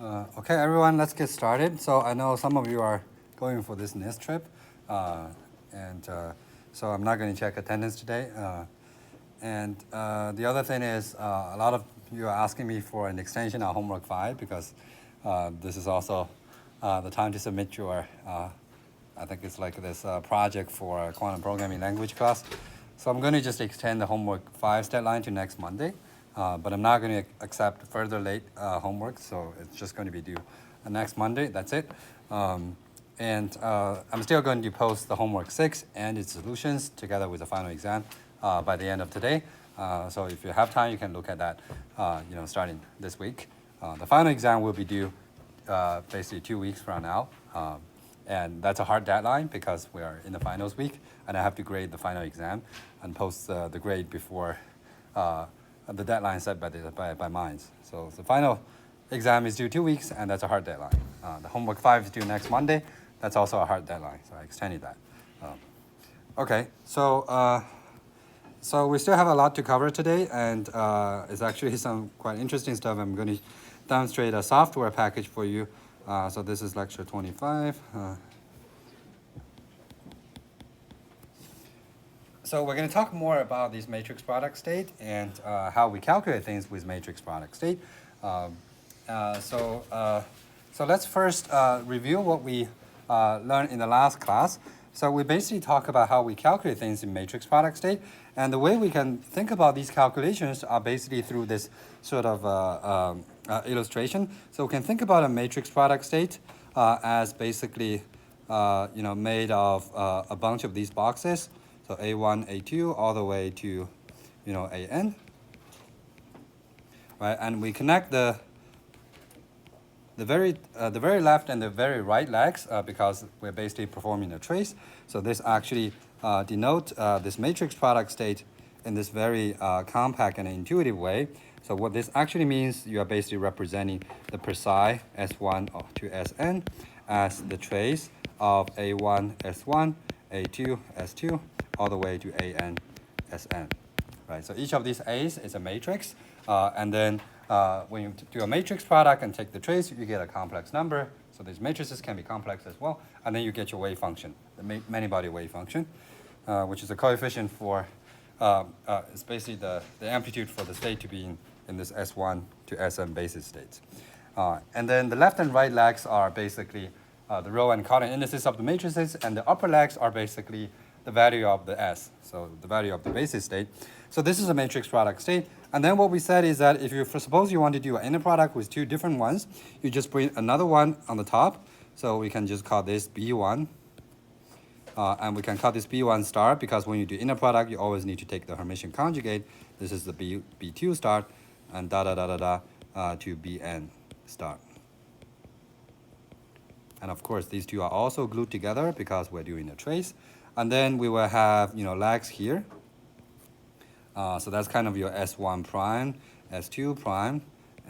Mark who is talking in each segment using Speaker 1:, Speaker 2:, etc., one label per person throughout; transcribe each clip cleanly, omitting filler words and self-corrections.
Speaker 1: Okay, everyone, let's get started. So I know some of you are going for this NIST trip, and so I'm not going to check attendance today. And the other thing is a lot of you are asking me for an extension on homework 5 because this is also the time to submit your, I think it's like this project for a quantum programming language class. So I'm going to just extend the homework 5's deadline to next Monday. But I'm not going to accept further late homework, so it's just going to be due next Monday. That's it. And I'm still going to post the homework 6 and its solutions together with the final exam by the end of today. So if you have time, you can look at that, starting this week. The final exam will be due basically 2 weeks from now. And that's a hard deadline because we are in the finals week, and I have to grade the final exam and post the grade before the deadline set by Minds. So the final exam is due 2 weeks, and that's a hard deadline. The homework 5 is due next Monday. That's also a hard deadline, so I extended that. Okay, so we still have a lot to cover today, and it's actually some quite interesting stuff. I'm going to demonstrate a software package for you. So this is lecture 25. So we're going to talk more about this matrix product state and how we calculate things with matrix product state. So let's first review what we learned in the last class. So we basically talk about how we calculate things in matrix product state. And the way we can think about these calculations are basically through this sort of illustration. So we can think about a matrix product state as basically made of a bunch of these boxes. So A1, A2, all the way to, AN, right? And we connect the very left and the very right legs because we're basically performing a trace. So this actually denotes this matrix product state in this very compact and intuitive way. So what this actually means, you are basically representing the precise S1 to Sn as the trace of A1, S1, A2, S2, all the way to AN, SN, right? So each of these A's is a matrix, and then when you do a matrix product and take the trace, you get a complex number. So these matrices can be complex as well, and then you get your wave function, the many-body wave function, which is a coefficient for, it's basically the amplitude for the state to be in this S1 to Sn basis states. And then the left and right legs are basically the row and column indices of the matrices, and the upper legs are basically the value of the S, so the value of the basis state. So this is a matrix product state. And then what we said is that if you, suppose you want to do an inner product with two different ones, you just bring another one on the top. So we can just call this B1. And we can call this B1 star because when you do inner product, you always need to take the Hermitian conjugate. This is the B2 star, and to Bn star. And of course, these two are also glued together because we're doing a trace. And then we will have, legs here. So that's kind of your S1 prime, S2 prime,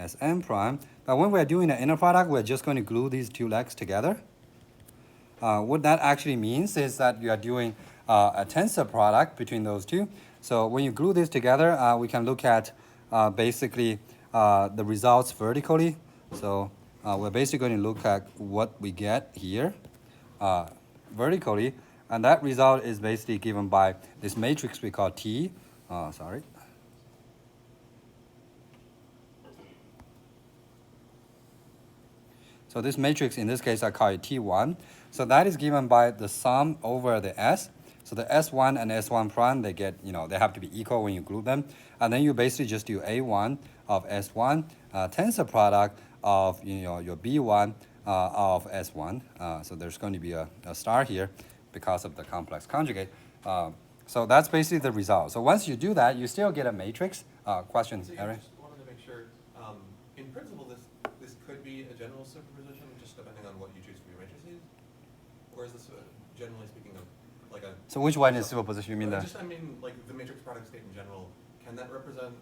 Speaker 1: Sn prime. But when we're doing an inner product, we're just going to glue these two legs together. What that actually means is that you are doing a tensor product between those two. So when you glue this together, we can look at basically the results vertically. So we're basically going to look at what we get here vertically. And that result is basically given by this matrix we call T. So this matrix, in this case, I call it T1. So that is given by the sum over the S. So the S1 and S1 prime, they get, they have to be equal when you glue them. And then you basically just do A1 of S1, tensor product of, your B1 of S1. So there's going to be a star here because of the complex conjugate. So that's basically the result. So once you do that, you still get a matrix. Questions, Aaron?
Speaker 2: I just wanted to make sure, in principle, this could be a general superposition, just depending on what you choose for your matrices? Or is this, generally speaking, like a...
Speaker 1: So which one is superposition? You mean
Speaker 2: I mean, like the matrix product state in general, can that represent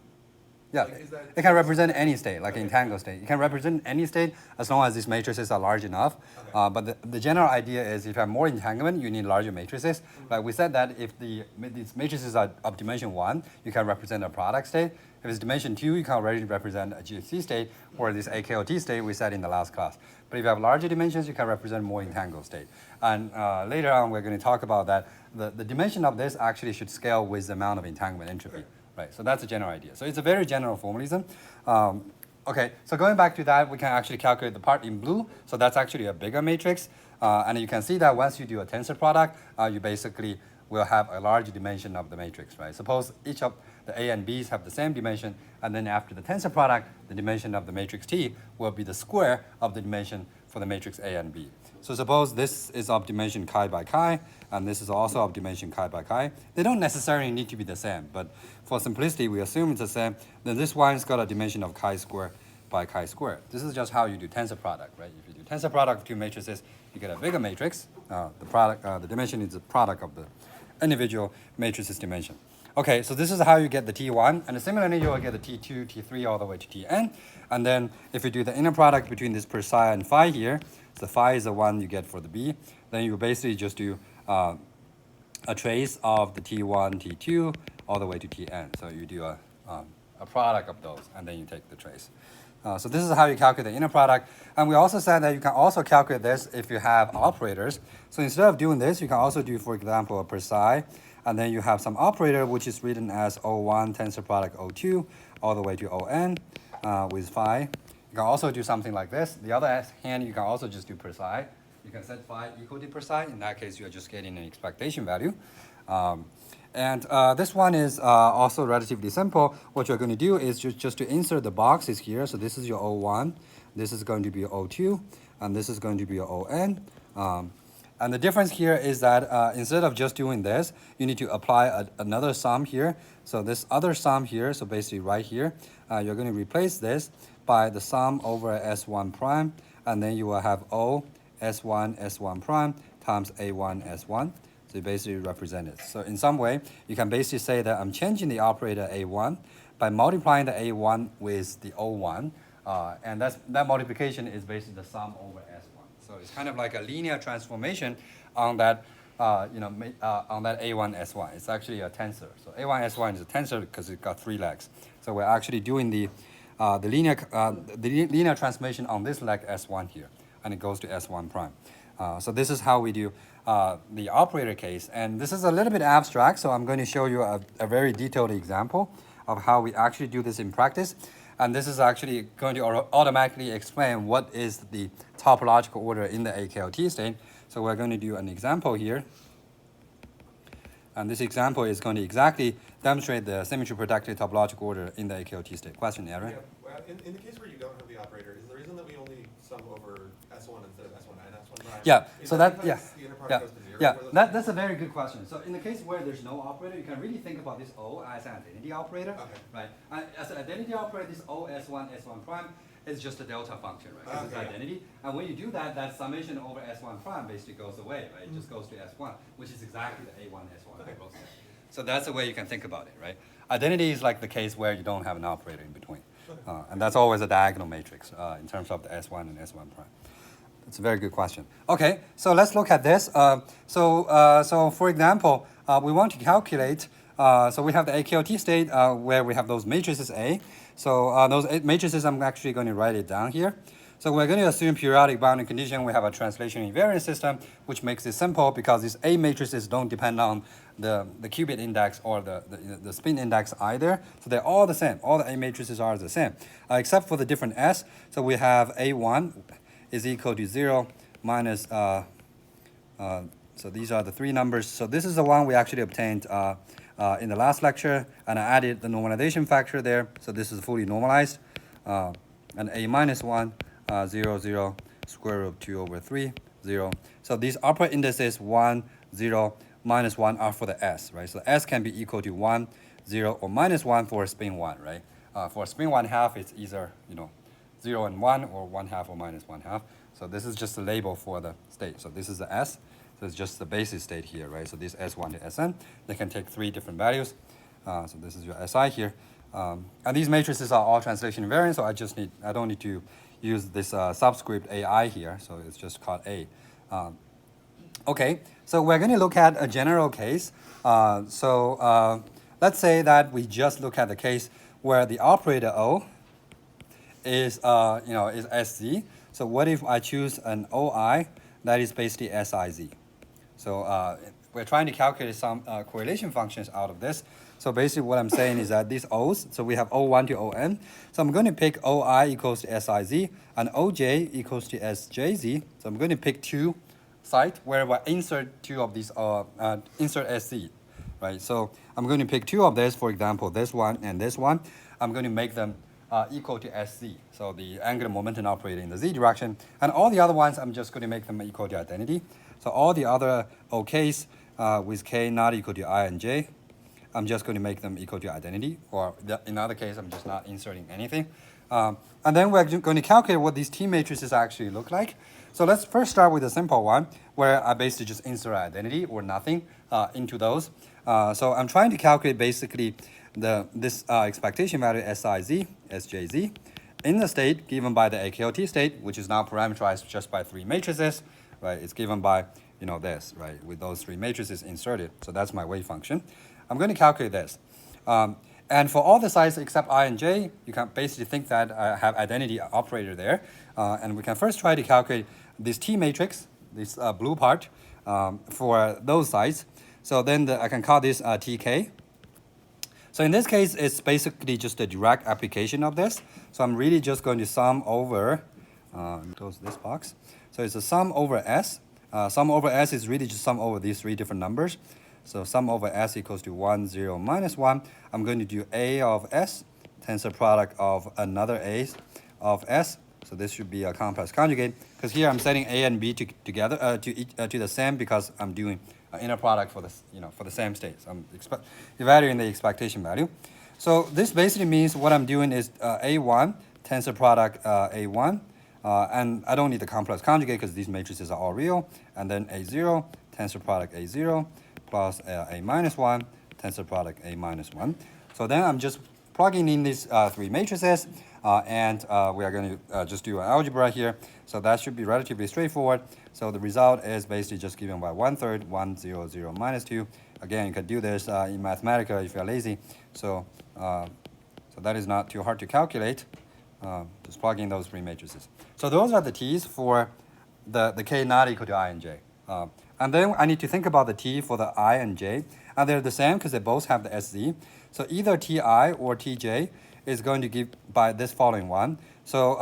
Speaker 1: Yeah,
Speaker 2: Like, is that-
Speaker 1: it can represent any state, like entangled state. It can represent any state as long as these matrices are large enough.
Speaker 2: Okay.
Speaker 1: But the general idea is if you have more entanglement, you need larger matrices. Like we said that if these matrices are of dimension 1, you can represent a product state. If it's dimension 2, you can already represent a GHZ state or this AKLT state we said in the last class. But if you have larger dimensions, you can represent more entangled state. And later on, we're going to talk about that. The dimension of this actually should scale with the amount of entanglement entropy. Right, so that's the general idea. So it's a very general formalism. Okay, so going back to that, we can actually calculate the part in blue. So that's actually a bigger matrix. And you can see that once you do a tensor product, you basically will have a large dimension of the matrix, right? Suppose each of the A and B's have the same dimension, and then after the tensor product, the dimension of the matrix T will be the square of the dimension for the matrix A and B. So suppose this is of dimension chi by chi, and this is also of dimension chi by chi. They don't necessarily need to be the same, but for simplicity, we assume it's the same. Then this one's got a dimension of chi squared by chi squared. This is just how you do tensor product, right? If you do tensor product of two matrices, you get a bigger matrix. The dimension is the product of the individual matrices dimension. Okay, so this is how you get the T1, and similarly, you will get the T2, T3, all the way to Tn. And then if you do the inner product between this per psi and phi here, so phi is the one you get for the B, then you basically just do a trace of the T1, T2, all the way to Tn. So you do a product of those, and then you take the trace. So this is how you calculate the inner product. And we also said that you can also calculate this if you have operators. So instead of doing this, you can also do, for example, a per psi, and then you have some operator which is written as O1 tensor product O2 all the way to On with phi. You can also do something like this. The other hand, you can also just do per psi. You can set phi equal to per psi. In that case, you're just getting an expectation value. This one is also relatively simple. What you're going to do is just to insert the boxes here. So this is your O1, this is going to be O2, and this is going to be your On. And the difference here is that instead of just doing this, you need to apply another sum here. So this other sum here, so basically right here, you're going to replace this by the sum over S1 prime, and then you will have O S1 S1 prime times A1 S1. So you basically represent it. So in some way, you can basically say that I'm changing the operator A1 by multiplying the A1 with the O1, and that multiplication is basically the sum over S1. So it's kind of like a linear transformation on that, on that A1 S1. It's actually a tensor. So A1 S1 is a tensor because it's got 3 legs. So we're actually doing the linear transformation on this leg S1 here, and it goes to S1 prime. So this is how we do the operator case. And this is a little bit abstract, so I'm going to show you a very detailed example of how we actually do this in practice. And this is actually going to automatically explain what is the topological order in the AKLT state. So we're going to do an example here. And this example is going to exactly demonstrate the symmetry protected topological order in the AKLT state. Question, Aaron?
Speaker 2: Yeah, well, in the case where you don't have the operator, is the reason that we only sum over S1 instead of S1 and S1 prime?
Speaker 1: Yeah,
Speaker 2: Is
Speaker 1: so
Speaker 2: that
Speaker 1: that, yeah,
Speaker 2: because the inner product
Speaker 1: yeah,
Speaker 2: goes to 0
Speaker 1: yeah,
Speaker 2: for those
Speaker 1: that's a very good question. So in the case where there's no operator, you can really think about this O as an identity operator,
Speaker 2: Okay.
Speaker 1: right? And as an identity operator, this O S1, S1 prime is just a delta function, right? Because it's
Speaker 2: Okay.
Speaker 1: identity. And when you do that, that summation over S1 prime basically goes away, right? It just goes to S1, which is exactly the A1, S1
Speaker 2: Okay.
Speaker 1: process. So that's the way you can think about it, right? Identity is like the case where you don't have an operator in between. And that's always a diagonal matrix in terms of the S1 and S1 prime. It's a very good question. Okay, so let's look at this. So for example, we want to calculate, so we have the AKLT state where we have those matrices A. So those matrices, I'm actually going to write it down here. So we're going to assume periodic boundary condition. We have a translation invariant system, which makes it simple because these A matrices don't depend on the qubit index or the spin index either. So they're all the same. All the A matrices are the same, except for the different S. So we have A1 is equal to 0 minus, so these are the 3 numbers. So this is the one we actually obtained in the last lecture, and I added the normalization factor there. So this is fully normalized. And A minus 1, 0, 0, square root of 2 over 3, 0. So these upper indices 1, 0, minus 1 are for the S, right? So S can be equal to 1, 0, or minus 1 for spin 1, right? For spin 1/2, it's either, 0 and 1, or 1/2 or minus 1/2. So this is just a label for the state. So this is the S. So it's just the basis state here, right? So this S1 to Sn, they can take 3 different values. So this is your Si here. And these matrices are all translation invariant, so I don't need to use this subscript AI here, so it's just called A. Okay, so we're going to look at a general case. Let's say that we just look at the case where the operator O is is SZ. So what if I choose an OI that is basically SIZ? So we're trying to calculate some correlation functions out of this. So basically what I'm saying is that these O's, so we have O1 to On. So I'm going to pick OI equals to SIZ and OJ equals to SJZ. So I'm going to pick two sites where I insert two of these, insert SC, right? So I'm going to pick two of this, for example, this one and this one. I'm going to make them equal to SC, so the angular momentum operator in the Z direction. And all the other ones, I'm just going to make them equal to identity. So all the other OKs with K not equal to I and J, I'm just going to make them equal to identity, or in other case, I'm just not inserting anything. And then we're going to calculate what these T matrices actually look like. So let's first start with a simple one, where I basically just insert identity or nothing into those. So I'm trying to calculate basically this expectation value SIZ, SJZ, in the state given by the AKLT state, which is now parameterized just by three matrices, right? It's given by this, right, with those three matrices inserted. So that's my wave function. I'm going to calculate this. And for all the sites except I and J, you can basically think that I have identity operator there. And we can first try to calculate this T matrix, this blue part, for those sites. So then I can call this TK. So in this case, it's basically just a direct application of this. So I'm really just going to sum over, close this box. So it's a sum over S. Sum over S is really just sum over these three different numbers. So sum over S equals to 1, 0, minus 1. I'm going to do A of S, tensor product of another A of S. So this should be a complex conjugate, because here I'm setting A and B together to the same, because I'm doing inner product for the same state. So I'm evaluating the expectation value. So this basically means what I'm doing is A1 tensor product A1, and I don't need the complex conjugate because these matrices are all real. And then A0 tensor product A0 plus A minus 1 tensor product A minus 1. So then I'm just plugging in these three matrices, and we are going to just do an algebra here. So that should be relatively straightforward. So the result is basically just given by 1/3, 1, 0, 0, minus 2. Again, you could do this in Mathematica if you're lazy. So that is not too hard to calculate. Just plug in those three matrices. So those are the T's for the K not equal to I and J. And then I need to think about the T for the I and J. And they're the same because they both have the SZ. So either Ti or Tj is going to give by this following one. So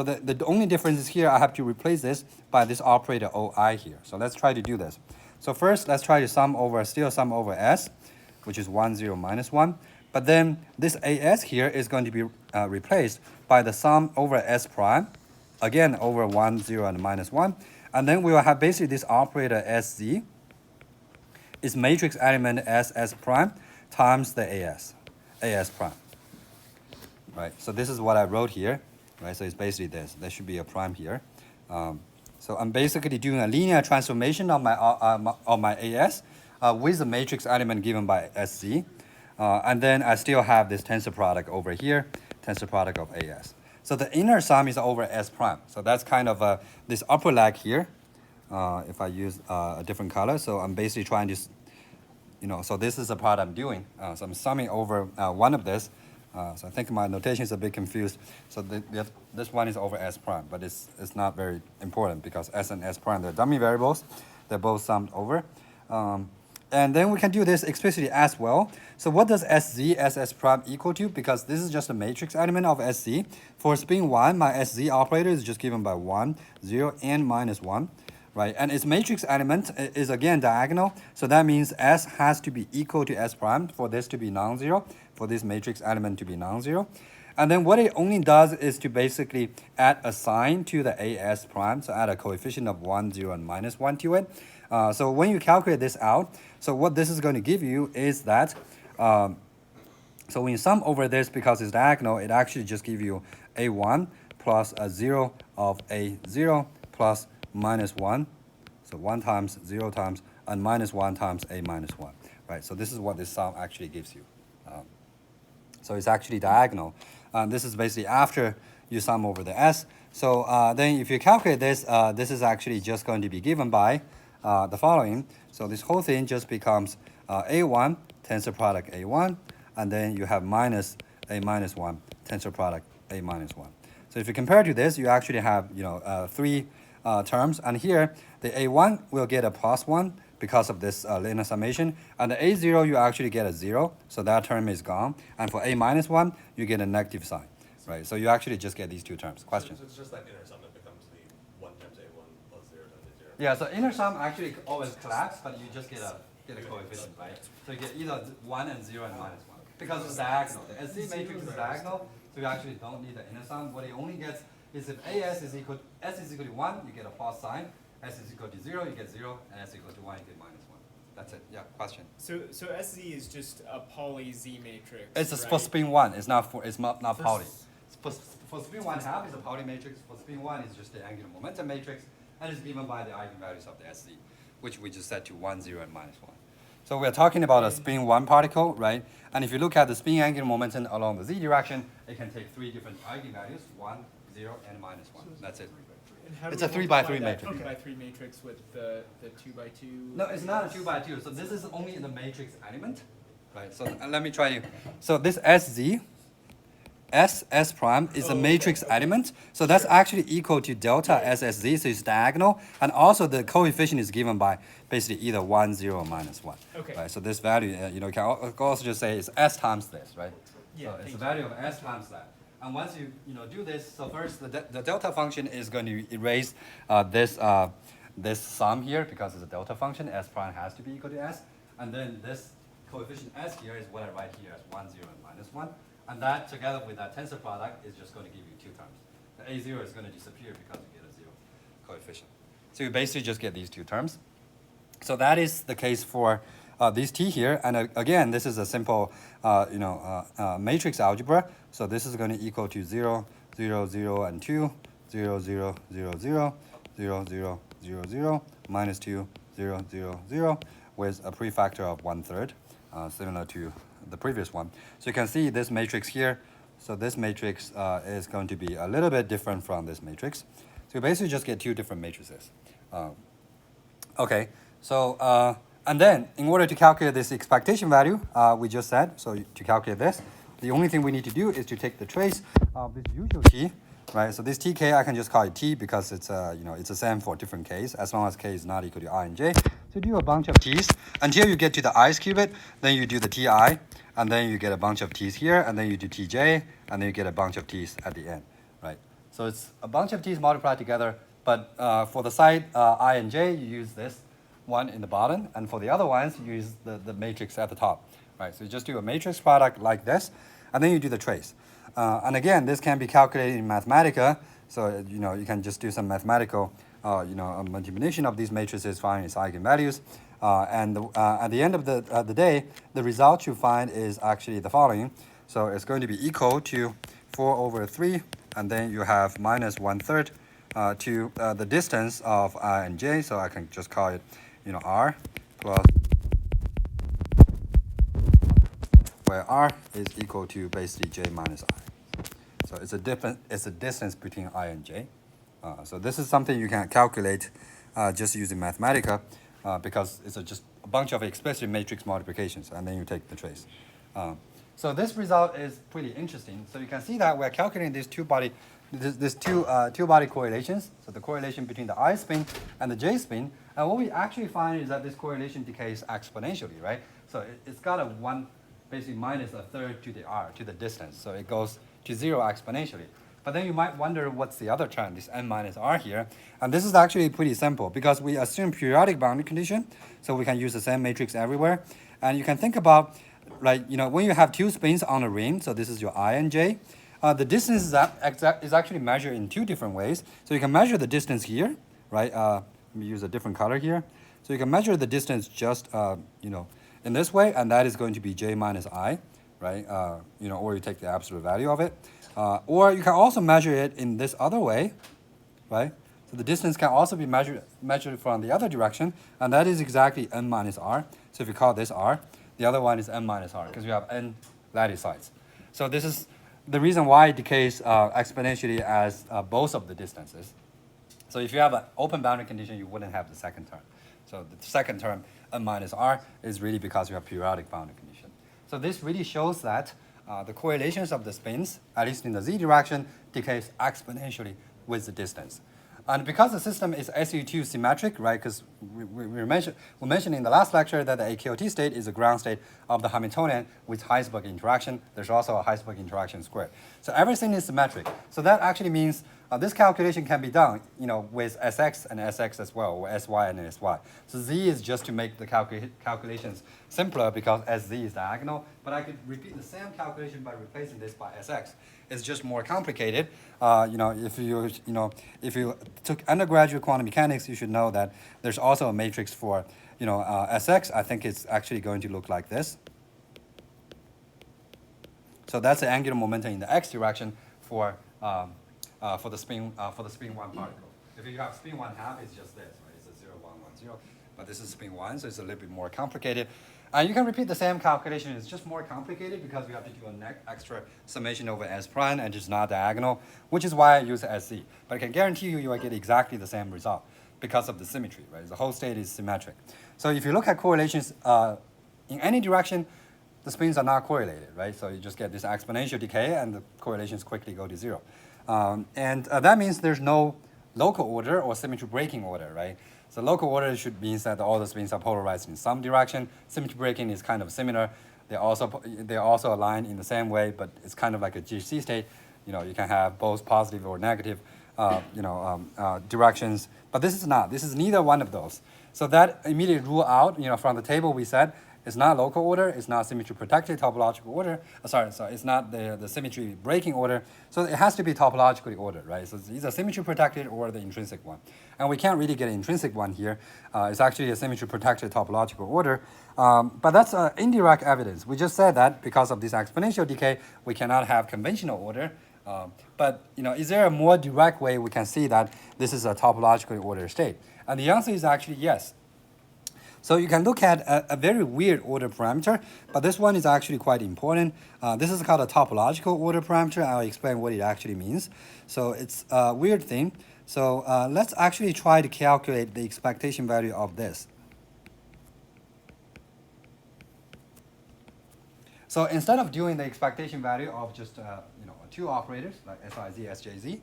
Speaker 1: the only difference is here I have to replace this by this operator OI here. So let's try to do this. So first, let's try to sum over S, which is 1, 0, minus 1. But then this AS here is going to be replaced by the sum over S prime, again over 1, 0, and minus 1. And then we will have basically this operator SZ is matrix element SS prime times the AS prime. Right, so this is what I wrote here, right? So it's basically this. There should be a prime here. So I'm basically doing a linear transformation of my AS with the matrix element given by SZ. And then I still have this tensor product over here, tensor product of AS. So the inner sum is over S prime. So that's kind of this upper leg here, if I use a different color. So I'm basically trying to, so this is the part I'm doing. So I'm summing over one of this. So I think my notation is a bit confused. So this one is over S prime, but it's not very important because S and S prime, they're dummy variables. They're both summed over. And then we can do this explicitly as well. So what does SZ SS prime equal to? Because this is just a matrix element of SZ. For spin 1, my SZ operator is just given by 1, 0, and minus 1. Right? And its matrix element is again diagonal. So that means S has to be equal to S prime for this to be non-zero, for this matrix element to be non-zero. And then what it only does is to basically add a sign to the AS prime. So add a coefficient of 1, 0, and minus 1 to it. So when you calculate this out, so what this is going to give you is that, so when you sum over this, because it's diagonal, it actually just gives you A1 plus a 0 of A0 plus minus 1. So 1 times 0 times, and minus 1 times A minus 1. Right, so this is what this sum actually gives you. So it's actually diagonal. This is basically after you sum over the s. So then if you calculate this, this is actually just going to be given by the following. So this whole thing just becomes a1 tensor product a1, and then you have minus a minus 1 tensor product a minus 1. So if you compare to this, you actually have three terms, and here the a1 will get a plus 1 because of this linear summation, and the a0 you actually get a 0, so that term is gone, and for a minus 1 you get a negative sign, right? So you actually just get these two terms. Question?
Speaker 2: So it's just that inner sum that becomes the 1 times a1 plus 0 times a0.
Speaker 1: Yeah, so inner sum actually always collapse, but you just get a coefficient, right? So you get either 1 and 0 and minus 1. Because it's diagonal. The SC matrix is diagonal, so you actually don't need the inner sum. What it only gets is if s is equal to 1, you get a plus sign. S is equal to 0, you get 0, and s equal to 1, you get minus 1. That's it. Yeah, question.
Speaker 3: So SZ is just a poly Z matrix.
Speaker 1: It's
Speaker 3: right?
Speaker 1: for spin 1. It's not poly. For spin 1/2 is a poly matrix. For spin 1 is just the angular momentum matrix, and it's given by the eigenvalues of the SZ, which we just set to 1, 0, and minus 1. So we're talking about a spin 1 particle, right? And if you look at the spin angular momentum along the z direction, it can take three different eigenvalues, 1, 0, and minus 1. That's it.
Speaker 3: And how do
Speaker 1: It's
Speaker 3: we
Speaker 1: a 3 by 3
Speaker 3: multiply that
Speaker 1: matrix.
Speaker 3: 3 by 3 matrix with the 2 by 2?
Speaker 1: No, it's not a 2 by 2. So this is only the matrix element, right? So let me try you. So this SZ, S prime is a matrix element. So that's actually equal to delta SSZ, so it's diagonal. And also the coefficient is given by basically either 1, 0, or minus 1.
Speaker 3: Okay.
Speaker 1: Right? So this value, you can also just say it's S times this, right?
Speaker 3: Yeah,
Speaker 1: So it's
Speaker 3: thank
Speaker 1: the
Speaker 3: you.
Speaker 1: value of S times that. And once you do this, so first the delta function is going to erase this sum here because it's a delta function. S prime has to be equal to S. And then this coefficient S here is what I write here as 1, 0, and minus 1. And that together with that tensor product is just going to give you two terms. The A0 is going to disappear because you get a 0 coefficient. So you basically just get these two terms. So that is the case for these T here. And again, this is a simple matrix algebra. So this is going to equal to 0, 0, 0, and 2, 0, 0, 0, 0, 0, 0, 0, 0, minus 2, 0, 0, 0, with a prefactor of 1/3, similar to the previous one. So you can see this matrix here. So this matrix is going to be a little bit different from this matrix. So you basically just get two different matrices. Okay, so and then in order to calculate this expectation value, we just said, so to calculate this, the only thing we need to do is to take the trace of this usual t, right? So this tk, I can just call it t because it's it's the same for different k's, as long as k is not equal to I and j. So do a bunch of t's until you get to the i's qubit, then you do the ti, and then you get a bunch of t's here, and then you do tj, and then you get a bunch of t's at the end, right? So it's a bunch of t's multiplied together, but for the side I and j, you use this one in the bottom, and for the other ones, you use the matrix at the top, right? So you just do a matrix product like this, and then you do the trace. And again, this can be calculated in Mathematica, so you can just do some mathematical multiplication of these matrices, find its eigenvalues, and at the end of the day, the result you find is actually the following. So it's going to be equal to 4/3, and then you have minus 1/3 to the distance of I and j, so I can just call it r plus, where r is equal to basically j minus I. So it's a distance between I and j. So this is something you can calculate just using Mathematica because it's just a bunch of explicit matrix multiplications, and then you take the trace. So this result is pretty interesting. So you can see that we're calculating these two-body correlations. So the correlation between the I spin and the j spin. And what we actually find is that this correlation decays exponentially, right? So it's got a 1, basically minus 1/3 to the r, to the distance. So it goes to 0 exponentially. But then you might wonder what's the other term, this n minus r here. And this is actually pretty simple because we assume periodic boundary condition. So we can use the same matrix everywhere. And you can think about, when you have two spins on a ring, so this is your I and j, the distance is actually measured in two different ways. So you can measure the distance here, right? Let me use a different color here. So you can measure the distance just, in this way, and that is going to be j minus I, right? Or you take the absolute value of it. Or you can also measure it in this other way, right? So the distance can also be measured from the other direction, and that is exactly n minus r. So if you call this r, the other one is n minus r, because you have n lattice sides. So this is the reason why it decays exponentially as both of the distances. So if you have an open boundary condition, you wouldn't have the second term. So the second term, n minus r, is really because you have periodic boundary condition. So this really shows that the correlations of the spins, at least in the z direction, decays exponentially with the distance. And because the system is SU2 symmetric, right, because we mentioned in the last lecture that the AKOT state is a ground state of the Hamiltonian with Heisenberg interaction. There's also a Heisenberg interaction squared. So everything is symmetric. So that actually means this calculation can be done, with Sx and Sx as well, or Sy and Sy. So Z is just to make the calculations simpler because Sz is diagonal, but I could repeat the same calculation by replacing this by Sx. It's just more complicated. If you took undergraduate quantum mechanics, you should know that there's also a matrix for, Sx. I think it's actually going to look like this. So that's the angular momentum in the x direction for the spin one particle. If you have spin 1/2, it's just this, right? It's a 0, 1, 1, 0. But this is spin 1, so it's a little bit more complicated. And you can repeat the same calculation. It's just more complicated because we have to do an extra summation over S prime, and it's not diagonal, which is why I use SZ. But I can guarantee you will get exactly the same result because of the symmetry, right? The whole state is symmetric. So if you look at correlations in any direction, the spins are not correlated, right? So you just get this exponential decay, and the correlations quickly go to 0. That means there's no local order or symmetry breaking order, right? So local order should mean that all the spins are polarized in some direction. Symmetry breaking is kind of similar. They're also aligned in the same way, but it's kind of like a GC state. You can have both positive or negative, directions. But this is not. This is neither one of those. So that immediately rule out, from the table we said, it's not local order, it's not symmetry protected topological order. Sorry, it's not the symmetry breaking order. So it has to be topologically ordered, right? So it's either symmetry protected or the intrinsic one. And we can't really get an intrinsic one here. It's actually a symmetry protected topological order. But that's indirect evidence. We just said that because of this exponential decay, we cannot have conventional order. But is there a more direct way we can see that this is a topologically ordered state? And the answer is actually yes. So you can look at a very weird order parameter, but this one is actually quite important. This is called a topological order parameter. I'll explain what it actually means. So it's a weird thing. So let's actually try to calculate the expectation value of this. So instead of doing the expectation value of just two operators like Siz, Sjz,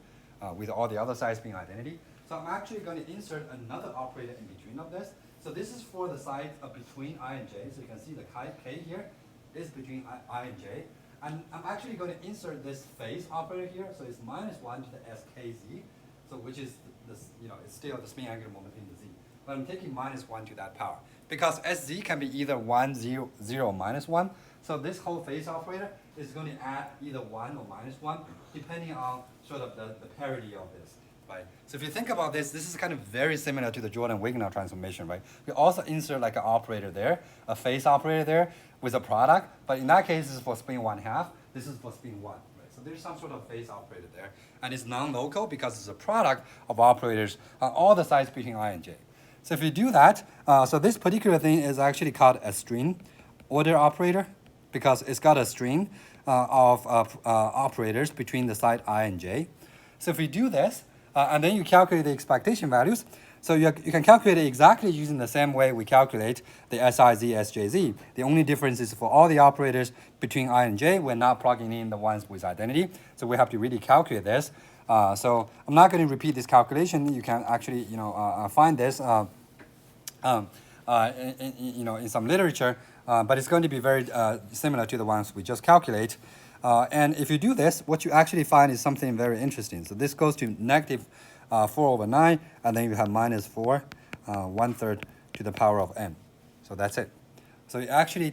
Speaker 1: with all the other sides being identity, so I'm actually going to insert another operator in between of this. So this is for the side between I and J. So you can see the K here is between I and J. And I'm actually going to insert this phase operator here. So it's -1 to the Skz. So which is it's still the spin angular moment in the Z. But I'm taking -1 to that power. Because Sz can be either 1, 0, 0, -1. So this whole phase operator is going to add either 1 or -1, depending on sort of the parity of this. Right. So if you think about this, this is kind of very similar to the Jordan-Wigner transformation, right? We also insert like an operator there, a phase operator there with a product, but in that case, this is for spin 1/2. This is for spin 1, right? So there's some sort of phase operator there, and it's non-local because it's a product of operators on all the sides between I and J. So if you do that, so this particular thing is actually called a string order operator because it's got a string of operators between the side I and J. So if we do this, and then you calculate the expectation values. So you can calculate it exactly using the same way we calculate the Siz, Sjz. The only difference is for all the operators between I and J, we're not plugging in the ones with identity. So we have to really calculate this. So I'm not going to repeat this calculation. You can actually find this in some literature, but it's going to be very similar to the ones we just calculate. And if you do this, what you actually find is something very interesting. So this goes to -4/9, and then you have -4, 1/3 to the power of n. So that's it. So it actually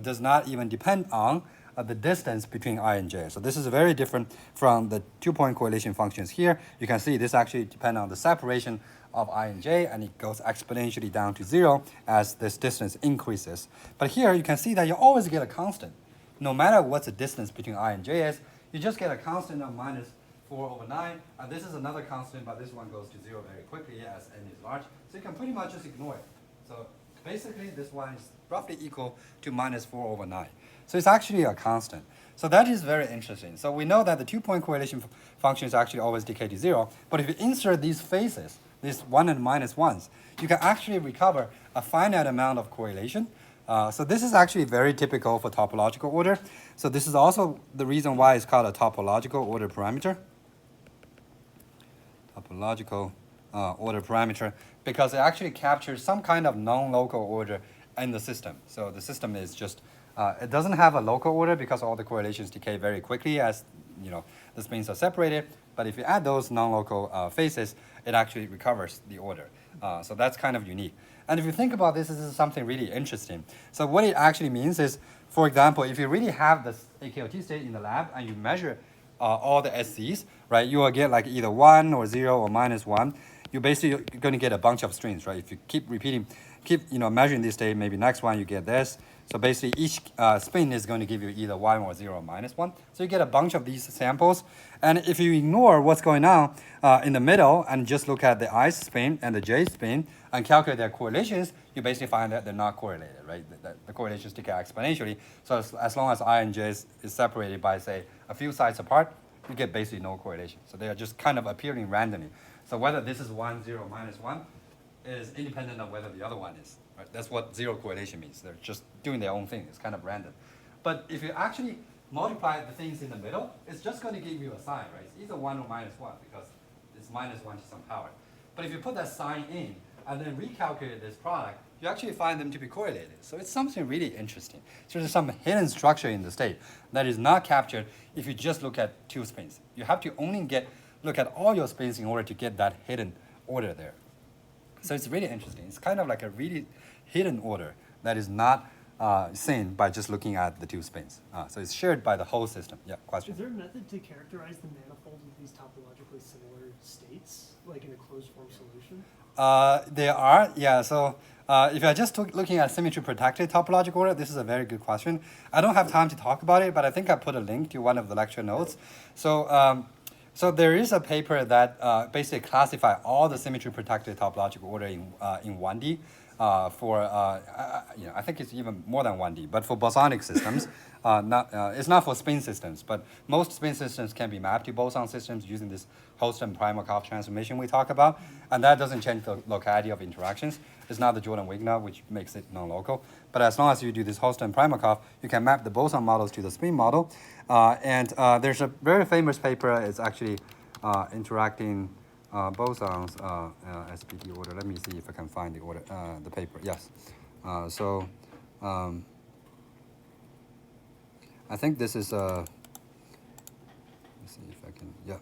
Speaker 1: does not even depend on the distance between I and J. So this is very different from the 2-point correlation functions here. You can see this actually depends on the separation of I and J, and it goes exponentially down to 0 as this distance increases. But here you can see that you always get a constant. No matter what the distance between I and J is, you just get a constant of -4/9, and this is another constant, but this one goes to 0 very quickly as n is large. So you can pretty much just ignore it. So basically, this one is roughly equal to -4/9. So it's actually a constant. So that is very interesting. So we know that the two-point correlation functions actually always decay to 0. But if you insert these phases, these 1 and minus 1s, you can actually recover a finite amount of correlation. So this is actually very typical for topological order. So this is also the reason why it's called a topological order parameter. Topological order parameter, because it actually captures some kind of non-local order in the system. So the system is just, it doesn't have a local order because all the correlations decay very quickly as the spins are separated. But if you add those non-local phases, it actually recovers the order. So that's kind of unique. And if you think about this is something really interesting. So what it actually means is, for example, if you really have this AKOT state in the lab and you measure all the SCs, right, you will get like either 1 or 0 or minus 1. You're basically going to get a bunch of strings, right? If you keep repeating, measuring this state, maybe next one you get this. So basically each spin is going to give you either 1 or 0 or minus 1. So you get a bunch of these samples. And if you ignore what's going on in the middle and just look at the I spin and the J spin and calculate their correlations, you basically find that they're not correlated, right? The correlations decay exponentially. So as long as I and J is separated by, say, a few sides apart, you get basically no correlation. So they are just kind of appearing randomly. So whether this is 1, 0, minus 1 is independent of whether the other one is. Right? That's what zero correlation means. They're just doing their own thing. It's kind of random. But if you actually multiply the things in the middle, it's just going to give you a sign, right? It's either 1 or minus 1 because it's minus 1 to some power. But if you put that sign in and then recalculate this product, you actually find them to be correlated. So it's something really interesting. So there's some hidden structure in the state that is not captured if you just look at two spins. You have to only look at all your spins in order to get that hidden order there. So it's really interesting. It's kind of like a really hidden order that is not seen by just looking at the two spins. So it's shared by the whole system. Yeah, question?
Speaker 4: Is there a method to characterize the manifolds of these topologically similar states, like in a closed form solution?
Speaker 1: There are, yeah. So if you're just looking at symmetry protected topological order, this is a very good question. I don't have time to talk about it, but I think I put a link to one of the lecture notes. So so there is a paper that basically classify all the symmetry protected topological order in 1D for, I think it's even more than 1D, but for bosonic systems. It's not for spin systems, but most spin systems can be mapped to boson systems using this host and Primakov transformation we talk about, and that doesn't change the locality of interactions. It's not the Jordan-Wigner, which makes it non-local. But as long as you do this host and Primakov, you can map the boson models to the spin model. And there's a very famous paper. It's actually interacting bosons SPT order. Let me see if I can find the order, the paper. Yes. I think this is let's see if I can, yeah.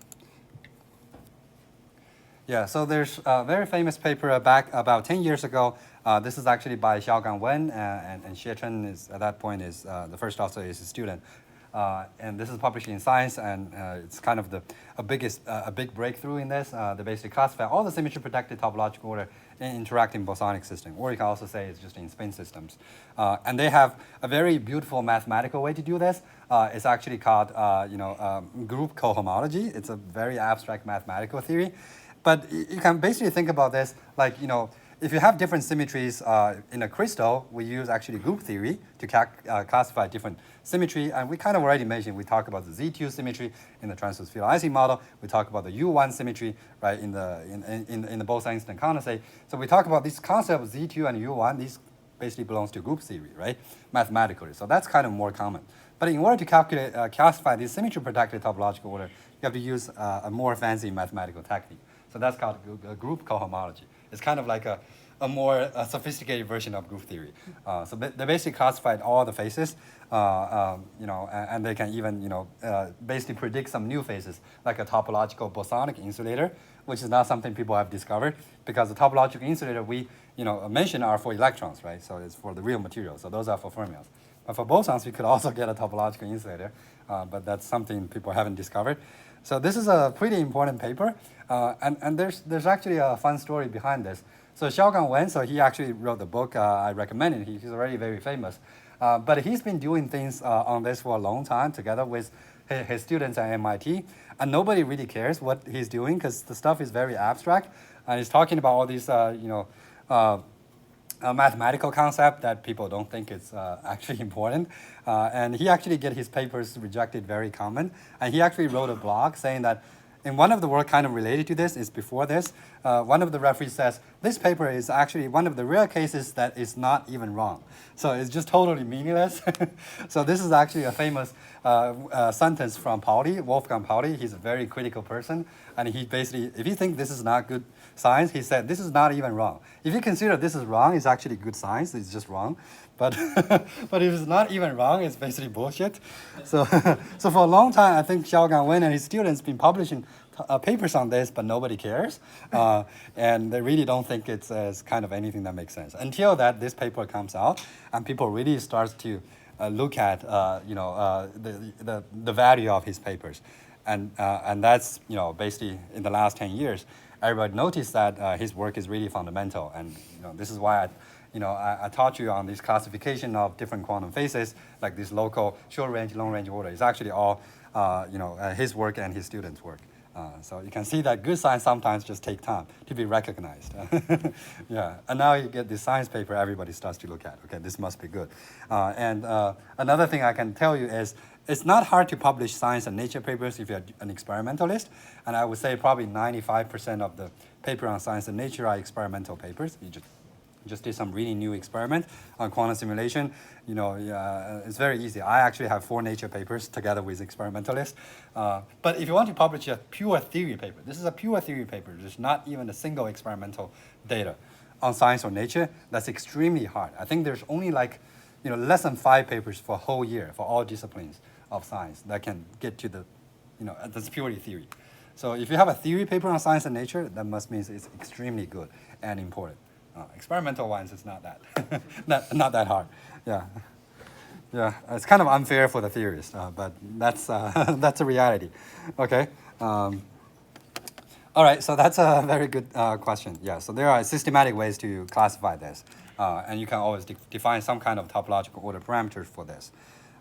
Speaker 1: Yeah, so there's a very famous paper back about 10 years ago. This is actually by Xiaogang Wen, and Xie Chen is, at that point, is the first author is a student. And this is published in Science, and it's kind of a big breakthrough in this. They basically classify all the symmetry-protected topological order in interacting bosonic system, or you can also say it's just in spin systems. And they have a very beautiful mathematical way to do this. It's actually called, group cohomology. It's a very abstract mathematical theory. But you can basically think about this like, if you have different symmetries in a crystal, we use actually group theory to classify different symmetry. And we kind of already mentioned, we talk about the Z2 symmetry in the transverse field Ising model. We talk about the U1 symmetry, right, in the Bose-Einstein condensate. So we talk about this concept of Z2 and U1. These basically belongs to group theory, right, mathematically. So that's kind of more common. But in order to classify this symmetry-protected topological order, you have to use a more fancy mathematical technique. So that's called group cohomology. It's kind of like a more sophisticated version of group theory. So they basically classified all the phases, and they can even, basically predict some new phases, like a topological bosonic insulator, which is not something people have discovered, because the topological insulator we, mentioned are for electrons, right? So it's for the real material. So those are for fermions. But for bosons, we could also get a topological insulator, but that's something people haven't discovered. So this is a pretty important paper, and there's actually a fun story behind this. So Xiaogang Wen, so he actually wrote the book. I recommend it. He's already very famous. But he's been doing things on this for a long time together with his students at MIT. And nobody really cares what he's doing because the stuff is very abstract. And he's talking about all these, a mathematical concept that people don't think is actually important. And he actually get his papers rejected very common. And he actually wrote a blog saying that in one of the work kind of related to this is before this, one of the referees says, this paper is actually one of the rare cases that is not even wrong. So it's just totally meaningless. So this is actually a famous sentence from Pauli, Wolfgang Pauli. He's a very critical person. And he basically, if you think this is not good science, he said, this is not even wrong. If you consider this is wrong, it's actually good science, it's just wrong. But, but if it's not even wrong, it's basically bullshit. So, so for a long time, I think Xiaogang Wen and his students been publishing papers on this, but nobody cares. And they really don't think it's kind of anything that makes sense. Until that this paper comes out and people really start to look at the value of his papers. And that's, basically in the last 10 years, everybody noticed that his work is really fundamental. And this is why I taught you on this classification of different quantum phases, like this local, short range, long range order. It's actually all his work and his students' work. So you can see that good science sometimes just take time to be recognized. Yeah, and now you get this science paper, everybody starts to look at, okay, this must be good. And another thing I can tell you is, it's not hard to publish science and nature papers if you're an experimentalist. And I would say probably 95% of the paper on science and nature are experimental papers. You just did some really new experiment on quantum simulation. It's very easy. I actually have 4 nature papers together with experimentalists. But if you want to publish a pure theory paper, this is a pure theory paper. There's not even a single experimental data on science or nature. That's extremely hard. I think there's only less than 5 papers for a whole year for all disciplines of science that can get to the, that's purely theory. So if you have a theory paper on science and nature, that must mean it's extremely good and important. Experimental ones, it's not that, not that hard. Yeah, it's kind of unfair for the theorists, but that's that's a reality. Okay. All right, so that's a very good question. Yeah, so there are systematic ways to classify this, and you can always define some kind of topological order parameters for this.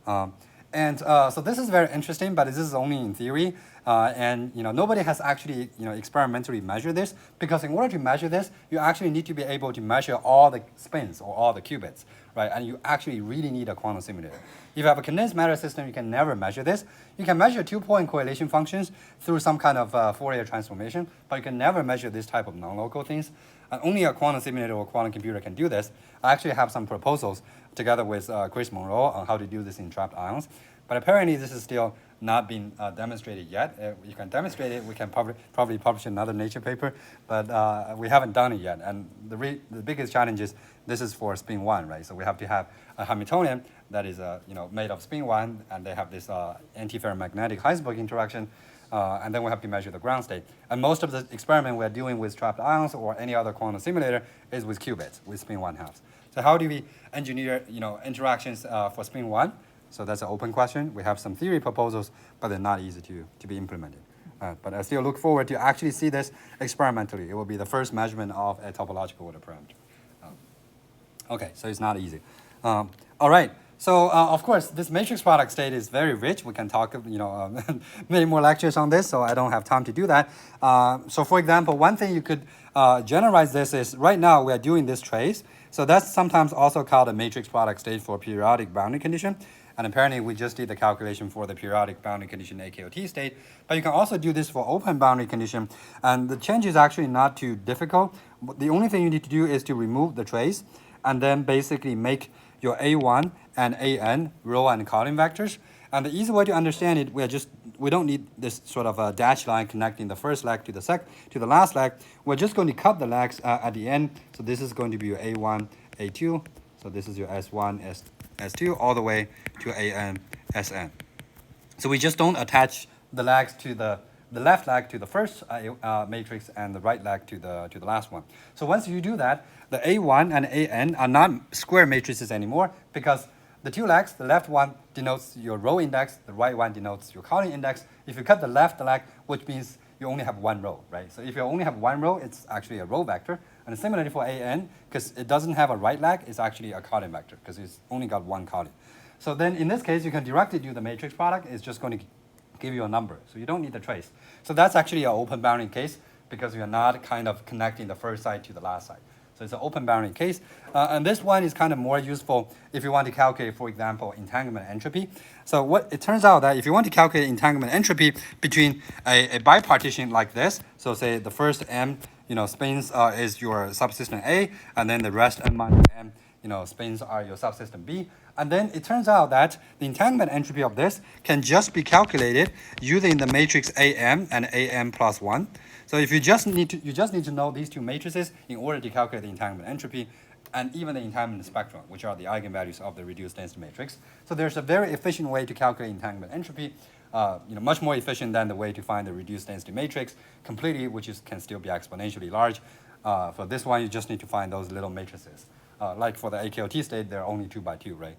Speaker 1: So this is very interesting, but this is only in theory. And nobody has actually experimentally measured this, because in order to measure this, you actually need to be able to measure all the spins or all the qubits, right? And you actually really need a quantum simulator. If you have a condensed matter system, you can never measure this. You can measure 2-point correlation functions through some kind of Fourier transformation, but you can never measure this type of non-local things. And only a quantum simulator or quantum computer can do this. I actually have some proposals together with Chris Monroe on how to do this in trapped ions. But apparently this is still not been demonstrated yet. You can demonstrate it. We can probably publish another Nature paper, but we haven't done it yet. And the biggest challenge is this is for spin 1, right? So we have to have a Hamiltonian that is made of spin 1, and they have this antiferromagnetic Heisenberg interaction, and then we have to measure the ground state. And most of the experiment we're doing with trapped ions or any other quantum simulator is with qubits, with spin 1 halves. So how do we engineer interactions for spin 1? So that's an open question. We have some theory proposals, but they're not easy to be implemented. But I still look forward to actually see this experimentally. It will be the first measurement of a topological order parameter. Okay, so it's not easy. All right. So of course, this matrix product state is very rich. We can talk, many more lectures on this. So I don't have time to do that. So for example, one thing you could generalize this is right now we are doing this trace. So that's sometimes also called a matrix product state for periodic boundary condition. And apparently, we just did the calculation for the periodic boundary condition AKOT state. But you can also do this for open boundary condition. And the change is actually not too difficult. The only thing you need to do is to remove the trace and then basically make your A1 and AN row and column vectors. And the easy way to understand it, we don't need this sort of a dashed line connecting the first leg to the last leg. We're just going to cut the legs at the end. So this is going to be your A1, A2. So this is your S1, S2, all the way to AN, SN. So we just don't attach the legs to the left leg to the first matrix and the right leg to the last one. So once you do that, the A1 and AN are not square matrices anymore, because the two legs, the left one denotes your row index, the right one denotes your column index. If you cut the left leg, which means you only have one row, right? So if you only have one row, it's actually a row vector. And similarly for AN, because it doesn't have a right leg, it's actually a column vector, because it's only got one column. So then in this case, you can directly do the matrix product. It's just going to give you a number. So you don't need the trace. So that's actually an open boundary case, because you're not kind of connecting the first side to the last side. So it's an open boundary case. And this one is kind of more useful if you want to calculate, for example, entanglement entropy. So what it turns out that if you want to calculate entanglement entropy between a bipartition like this, so say the first m, spins is your subsystem A, and then the rest n minus m, spins are your subsystem B. And then it turns out that the entanglement entropy of this can just be calculated using the matrix AM and AM plus 1. So if you just need to know these two matrices in order to calculate the entanglement entropy and even the entanglement spectrum, which are the eigenvalues of the reduced density matrix. So there's a very efficient way to calculate entanglement entropy, much more efficient than the way to find the reduced density matrix completely, which can still be exponentially large. For this one, you just need to find those little matrices. Like for the AKOT state, they're only 2 by 2, right?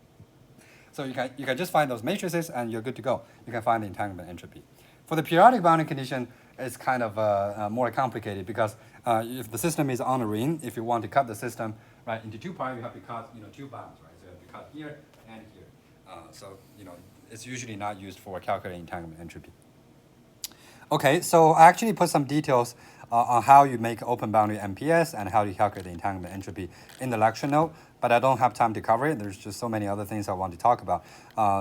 Speaker 1: So you can just find those matrices and you're good to go. You can find the entanglement entropy. For the periodic boundary condition, it's kind of more complicated because if the system is on a ring, if you want to cut the system right into 2 parts, you have to cut 2 bounds, right? So you have to cut here and here. So it's usually not used for calculating entanglement entropy. Okay, so I actually put some details on how you make open boundary MPS and how you calculate the entanglement entropy in the lecture note, but I don't have time to cover it. There's just so many other things I want to talk about.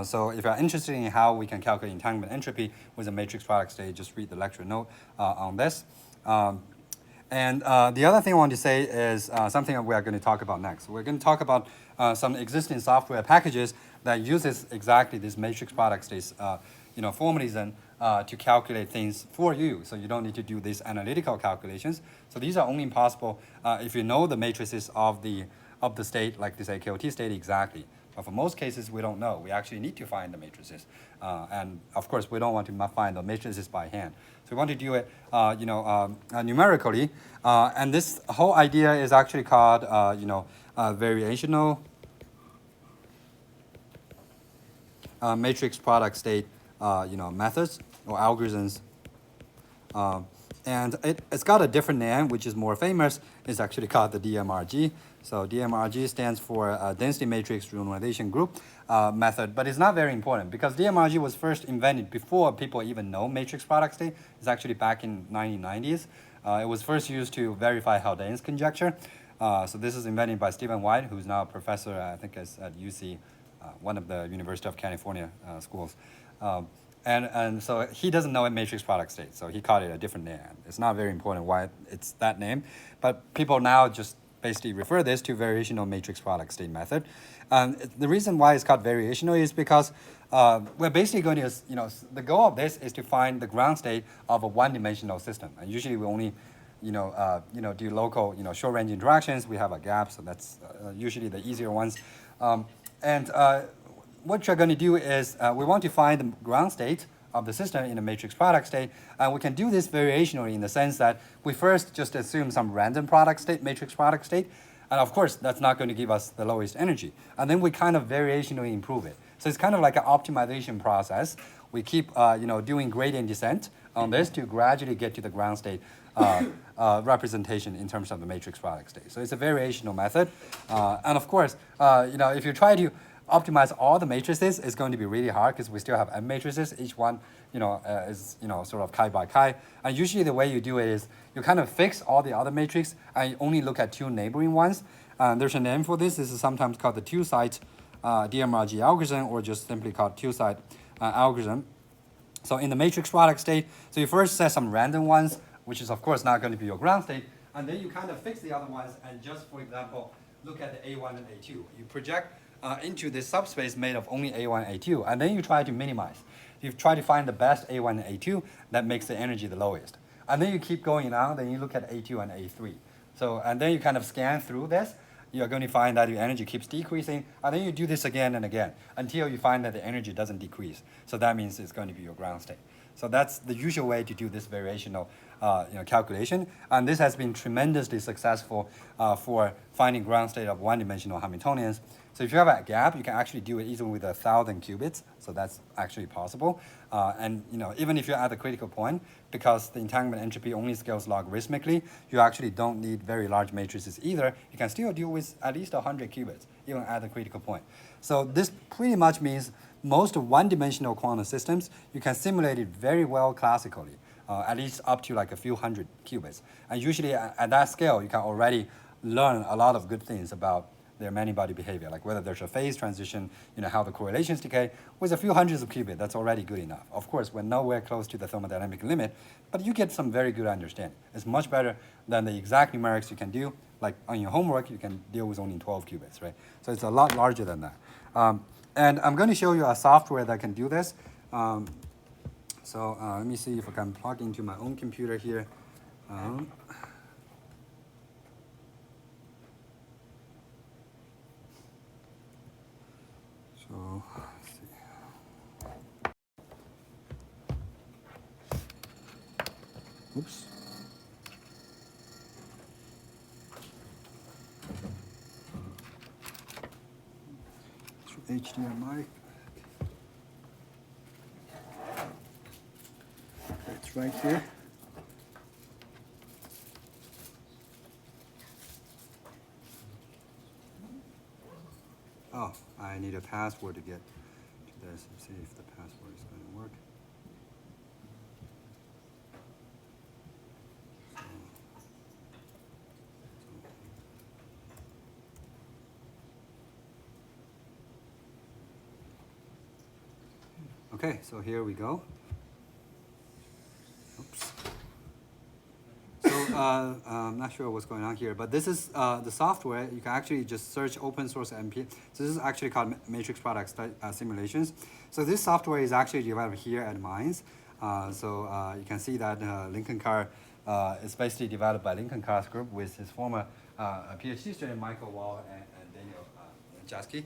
Speaker 1: So if you're interested in how we can calculate entanglement entropy with a matrix product state, just read the lecture note on this. And the other thing I want to say is something that we are going to talk about next. We're going to talk about some existing software packages that uses exactly this matrix product states formalism to calculate things for you. So you don't need to do these analytical calculations. So these are only possible if you know the matrices of the state, like this AKOT state exactly. But for most cases, we don't know. We actually need to find the matrices. And of course, we don't want to find the matrices by hand. So we want to do it numerically. And this whole idea is actually called variational matrix product state methods or algorithms. And it's got a different name, which is more famous. It's actually called the DMRG. So DMRG stands for Density Matrix Renormalization Group method, but it's not very important because DMRG was first invented before people even know matrix product state. It's actually back in 1990s. It was first used to verify Haldane's conjecture. So this is invented by Stephen White, who's now a professor, I think, at UC, one of the University of California schools. And so he doesn't know a matrix product state, so he called it a different name. It's not very important why it's that name, but people now just basically refer this to variational matrix product state method. The reason why it's called variational is because we're basically going to, the goal of this is to find the ground state of a one-dimensional system. And usually we only, do local, short-range interactions. We have a gap, so that's usually the easier ones. What you're going to do is we want to find the ground state of the system in a matrix product state. And we can do this variationally in the sense that we first just assume some random product state, matrix product state. And of course, that's not going to give us the lowest energy. And then we kind of variationally improve it. So it's kind of like an optimization process. We keep doing gradient descent on this to gradually get to the ground state representation in terms of the matrix product state. So it's a variational method. And of course, if you try to optimize all the matrices, it's going to be really hard because we still have m matrices. Each one, is sort of chi by chi. And usually the way you do it is you kind of fix all the other matrices and you only look at 2 neighboring ones. There's a name for this. This is sometimes called the two-site DMRG algorithm, or just simply called two-site algorithm. So in the matrix product state, so you first set some random ones, which is of course not going to be your ground state, and then you kind of fix the other ones and just, for example, look at the A1 and A2. You project into this subspace made of only A1 and A2, and then you try to minimize. You try to find the best A1 and A2 that makes the energy the lowest. And then you keep going on, then you look at A2 and A3. So, and then you kind of scan through this. You're going to find that your energy keeps decreasing, and then you do this again and again until you find that the energy doesn't decrease. So that means it's going to be your ground state. So that's the usual way to do this variational calculation. And this has been tremendously successful for finding ground state of one-dimensional Hamiltonians. So if you have a gap, you can actually do it even with 1,000 qubits. So that's actually possible. And even if you're at the critical point, because the entanglement entropy only scales logarithmically, you actually don't need very large matrices either. You can still deal with at least 100 qubits, even at the critical point. So this pretty much means most one-dimensional quantum systems, you can simulate it very well classically, at least up to like a few hundred qubits. And usually at that scale, you can already learn a lot of good things about their many-body behavior, like whether there's a phase transition, how the correlations decay. With a few hundreds of qubits, that's already good enough. Of course, we're nowhere close to the thermodynamic limit, but you get some very good understanding. It's much better than the exact numerics you can do. Like on your homework, you can deal with only 12 qubits, right? So it's a lot larger than that. And I'm going to show you a software that can do this. So let me see if I can plug into my own computer here. So let's see. Oops. Through HDMI. It's right here. Oh, I need a password to get to this and see if the password is going to work. Okay, so here we go. Oops. So I'm not sure what's going on here, but this is the software. You can actually just search open source MP. So this is actually called matrix product simulations. So this software is actually developed here at Mainz. So you can see that Lincoln Carr is basically developed by Lincoln Carr's group with his former PhD student Michael Wall and Daniel Jasky.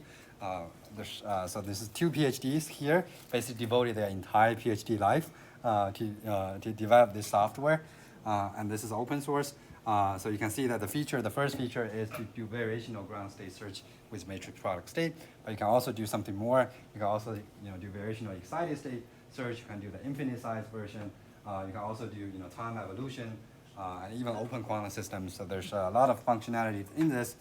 Speaker 1: So this is two PhDs here, basically devoted their entire PhD life to develop this software. And this is open source. So you can see that the first feature is to do variational ground state search with matrix product state. But you can also do something more. You can also do variational excited state search. You can do the infinite size version. You can also do time evolution and even open quantum systems. So there's a lot of functionality in this.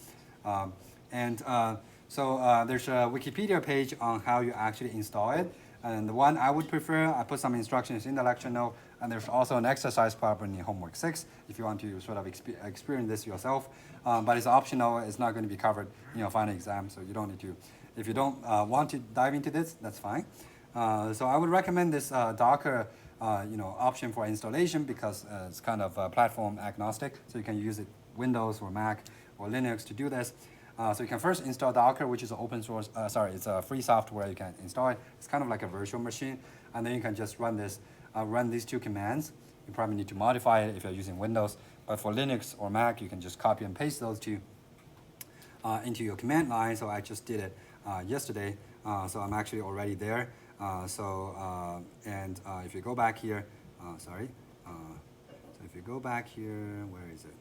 Speaker 1: So there's a Wikipedia page on how you actually install it. And the one I would prefer, I put some instructions in the lecture note, and there's also an exercise problem in homework 6 if you want to sort of experience this yourself. But it's optional, it's not going to be covered in your final exam, so you don't need to. If you don't want to dive into this, that's fine. So I would recommend this Docker option for installation because it's kind of platform agnostic, so you can use it Windows or Mac or Linux to do this. So you can first install Docker, which is an open source, it's a free software. You can install it. It's kind of like a virtual machine. And then you can just run this, run these two commands. You probably need to modify it if you're using Windows. But for Linux or Mac, you can just copy and paste those two into your command line. So I just did it yesterday. So I'm actually already there. If you go back here, so if you go back here, where is it?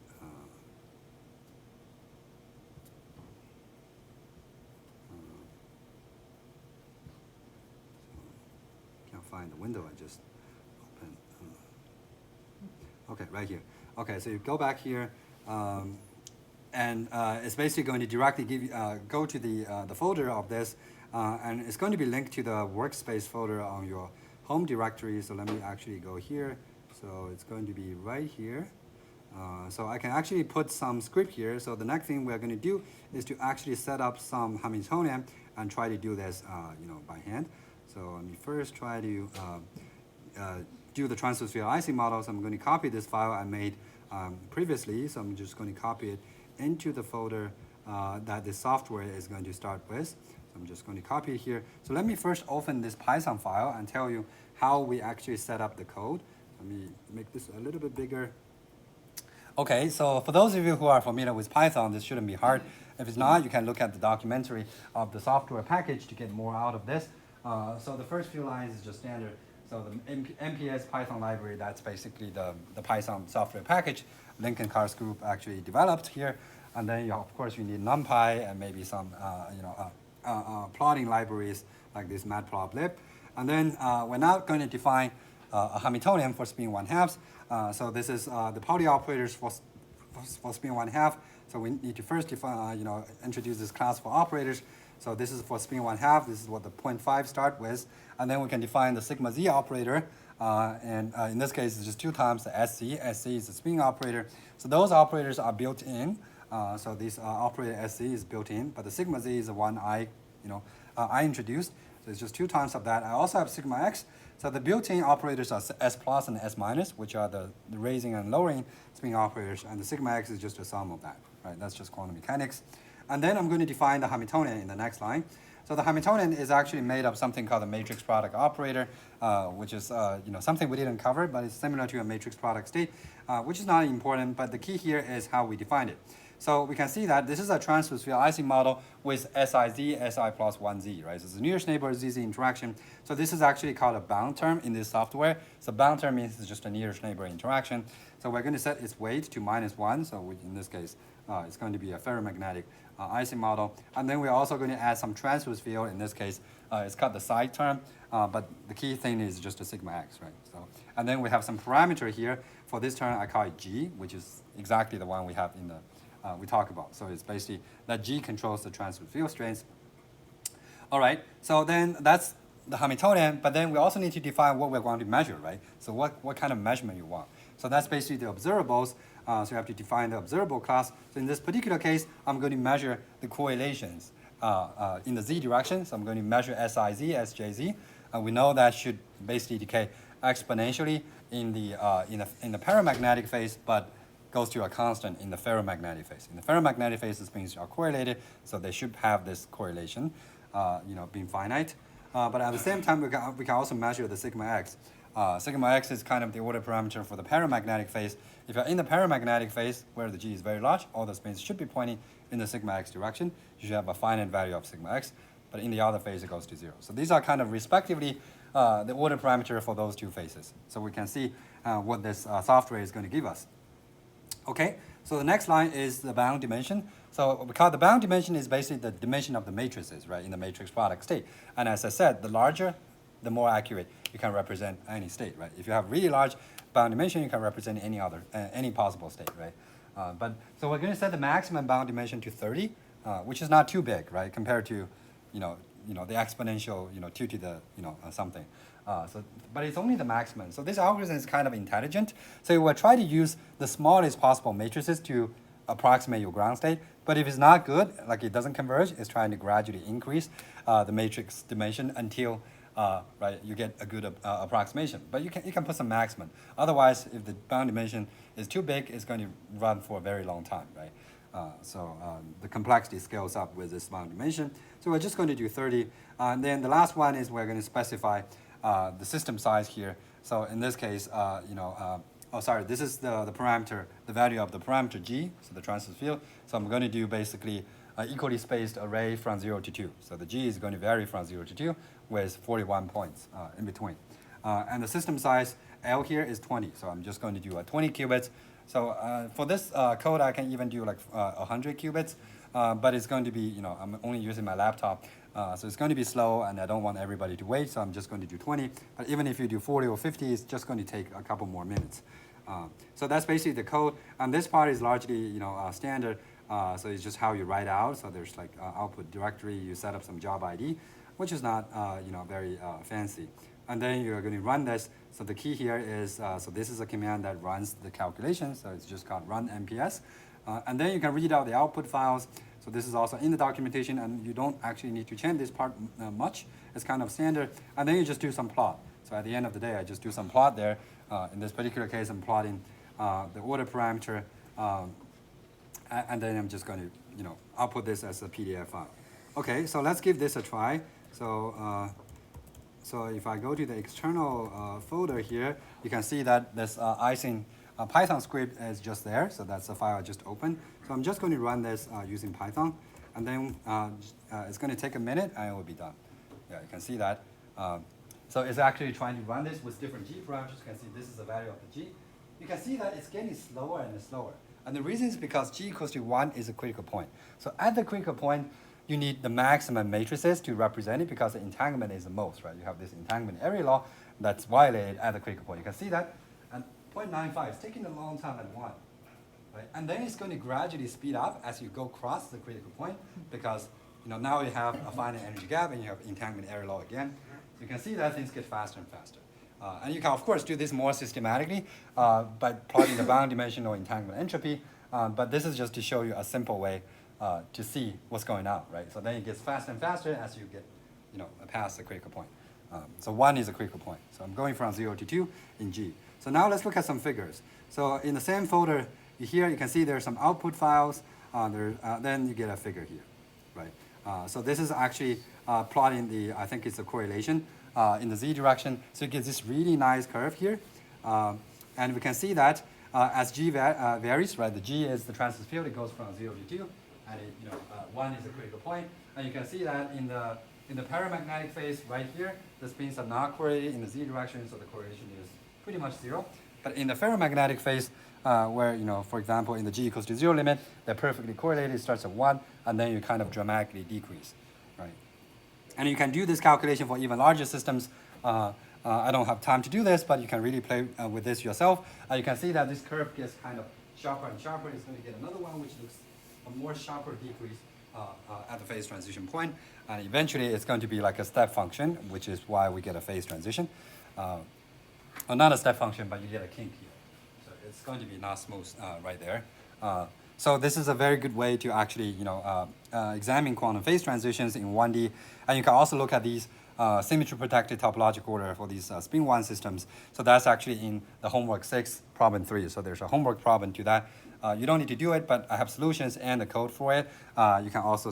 Speaker 1: Find the window I just opened. Okay, right here. Okay, so you go back here, and it's basically going to directly give you, go to the folder of this, and it's going to be linked to the workspace folder on your home directory. So let me actually go here. So it's going to be right here. So I can actually put some script here. So the next thing we're going to do is to actually set up some Hamiltonian and try to do this, by hand. So let me first try to do the transverse field Ising model. So I'm going to copy this file I made previously. So I'm just going to copy it into the folder that the software is going to start with. So I'm just going to copy it here. So let me first open this Python file and tell you how we actually set up the code. Let me make this a little bit bigger. Okay, so for those of you who are familiar with Python, this shouldn't be hard. If it's not, you can look at the documentary of the software package to get more out of this. So the first few lines is just standard. So the MPS Python library, that's basically the Python software package Lincoln Carr's group actually developed here. And then, of course, you need NumPy and maybe some plotting libraries like this matplotlib. And then we're now going to define a Hamiltonian for spin 1/2. So this is the Pauli operators for spin 1/2. So we need to first define, introduce this class for operators. So this is for spin 1/2. This is what the 0.5 start with. And then we can define the sigma z operator. And in this case, it's just 2 times the SC. SC is the spin operator. So those operators are built in. So this operator SZ is built in, but the sigma Z is the one I introduced. So it's just 2 times of that. I also have sigma X. So the built-in operators are S plus and S minus, which are the raising and lowering spin operators, and the sigma X is just a sum of that, right? That's just quantum mechanics. And then I'm going to define the Hamiltonian in the next line. So the Hamiltonian is actually made of something called a matrix product operator, which is something we didn't cover, but it's similar to a matrix product state, which is not important, but the key here is how we define it. So we can see that this is a transverse field Ising model with SIZ, SI plus 1Z, right? So it's a nearest neighbor ZZ interaction. So this is actually called a bound term in this software. So bound term means it's just a nearest neighbor interaction. So we're going to set its weight to -1. So in this case, it's going to be a ferromagnetic Ising model. And then we're also going to add some transverse field. In this case, it's called the side term. But the key thing is just a sigma X, right? So, and then we have some parameter here. For this term, I call it G, which is exactly the one we have in the we talk about. So it's basically that G controls the transverse field strength. All right, so then that's the Hamiltonian, but then we also need to define what we're going to measure, right? So what kind of measurement you want. So that's basically the observables. So you have to define the observable class. So in this particular case, I'm going to measure the correlations in the Z direction. So I'm going to measure SIZ, SJZ. And we know that should basically decay exponentially in the paramagnetic phase, but goes to a constant in the ferromagnetic phase. In the ferromagnetic phase, these things are correlated, so they should have this correlation, being finite. But at the same time, we can also measure the sigma X. Sigma X is kind of the order parameter for the paramagnetic phase. If you're in the paramagnetic phase, where the G is very large, all the spins should be pointing in the sigma X direction. You should have a finite value of sigma X, but in the other phase, it goes to 0. So these are kind of respectively the order parameter for those 2 phases. So we can see what this software is going to give us. Okay, so the next line is the bound dimension. So because the bound dimension is basically the dimension of the matrices, right, in the matrix product state. And as I said, the larger, the more accurate you can represent any state, right? If you have really large bound dimension, you can represent any possible state, right? So we're going to set the maximum bound dimension to 30, which is not too big, right, compared to, the exponential, 2 to the, something. But it's only the maximum. So this algorithm is kind of intelligent. So we'll try to use the smallest possible matrices to approximate your ground state. But if it's not good, like it doesn't converge, it's trying to gradually increase the matrix dimension until you get a good approximation. But you can put some maximum. Otherwise, if the bound dimension is too big, it's going to run for a very long time, right? The complexity scales up with this bound dimension. So we're just going to do 30. And then the last one is we're going to specify the system size here. So in this case, this is the parameter, the value of the parameter G, so the transverse field. So I'm going to do basically an equally spaced array from 0 to 2. So the G is going to vary from 0 to 2 with 41 points in between. And the system size L here is 20. So I'm just going to do 20 qubits. So for this code, I can even do like 100 qubits, but it's going to be, I'm only using my laptop. So it's going to be slow, and I don't want everybody to wait, so I'm just going to do 20. But even if you do 40 or 50, it's just going to take a couple more minutes. So that's basically the code. And this part is largely, standard. So it's just how you write out. So there's like output directory. You set up some job ID, which is not, very fancy. And then you're going to run this. So the key here is, so this is a command that runs the calculation. So it's just called run MPS. And then you can read out the output files. So this is also in the documentation, and you don't actually need to change this part much. It's kind of standard. And then you just do some plot. So at the end of the day, I just do some plot there. In this particular case, I'm plotting the order parameter. And then I'm just going to, output this as a PDF file. Okay, so let's give this a try. So, so if I go to the external folder here, you can see that this Ising Python script is just there. So that's the file I just opened. So I'm just going to run this using Python. And then it's going to take a minute, and it will be done. Yeah, you can see that. So it's actually trying to run this with different G parameters. You can see this is the value of the G. You can see that it's getting slower and slower. And the reason is because G equals to 1 is a critical point. So at the critical point, you need the maximum matrices to represent it because the entanglement is the most, right? You have this entanglement area law that's violated at the critical point. You can see that. And 0.95 is taking a long time at 1. Right? And then it's going to gradually speed up as you go across the critical point because now you have a finite energy gap and you have entanglement area law again. So you can see that things get faster and faster. And you can, of course, do this more systematically by plotting the bound dimensional entanglement entropy. But this is just to show you a simple way to see what's going on, right? So then it gets faster and faster as you get, past the critical point. So 1 is a critical point. So I'm going from 0 to 2 in G. So now let's look at some figures. So in the same folder here, you can see there's some output files. Then you get a figure here, right? So this is actually plotting I think it's a correlation in the Z direction. So it gives this really nice curve here. And we can see that as G varies, right? The G is the transverse field. It goes from 0 to 2. And 1 is a critical point. And you can see that in the paramagnetic phase right here, the spins are not correlated in the Z direction, so the correlation is pretty much 0. But in the ferromagnetic phase, where, for example, in the G equals to 0 limit, they're perfectly correlated. It starts at 1, and then you kind of dramatically decrease, right? And you can do this calculation for even larger systems. I don't have time to do this, but you can really play with this yourself. You can see that this curve gets kind of sharper and sharper. It's going to get another one, which looks a more sharper decrease at the phase transition point. And eventually, it's going to be like a step function, which is why we get a phase transition. Or not a step function, but you get a kink here. So it's going to be not smooth right there. So this is a very good way to actually, examine quantum phase transitions in 1D. And you can also look at these symmetry-protected topological order for these spin 1 systems. So that's actually in the homework 6, problem 3. So there's a homework problem to that. You don't need to do it, but I have solutions and the code for it. You can also,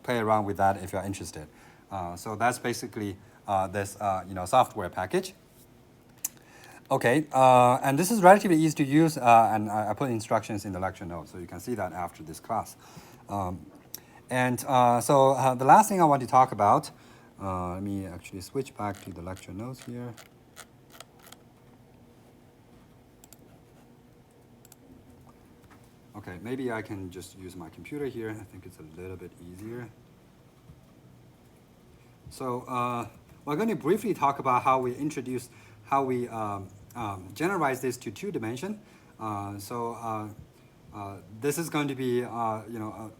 Speaker 1: play around with that if you're interested. So that's basically this, software package. Okay, and this is relatively easy to use, and I put instructions in the lecture notes, so you can see that after this class. So the last thing I want to talk about, let me actually switch back to the lecture notes here. Okay, maybe I can just use my computer here. I think it's a little bit easier. So we're going to briefly talk about how we generalize this to 2 dimension. This is going to be, I'm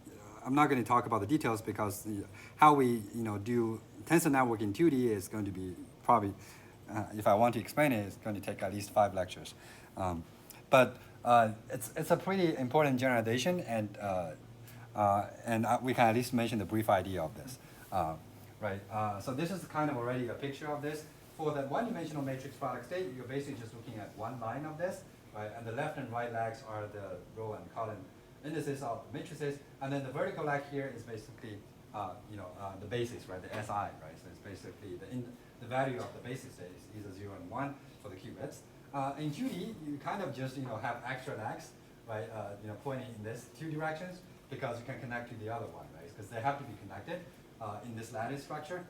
Speaker 1: not going to talk about the details because how we, do tensor network in 2D is going to be probably, if I want to explain it, it's going to take at least 5 lectures. But it's a pretty important generalization, and we can at least mention the brief idea of this. Right. So this is kind of already a picture of this. For the one-dimensional matrix product state, you're basically just looking at one line of this, right? And the left and right legs are the row and column indices of the matrices, and then the vertical leg here is basically, the basis, right? The SI, right? So it's basically the value of the basis is either 0 and 1 for the qubits. In 2D, you kind of just have extra legs, right? Pointing in this 2 directions because you can connect to the other one, right? Because they have to be connected in this lattice structure.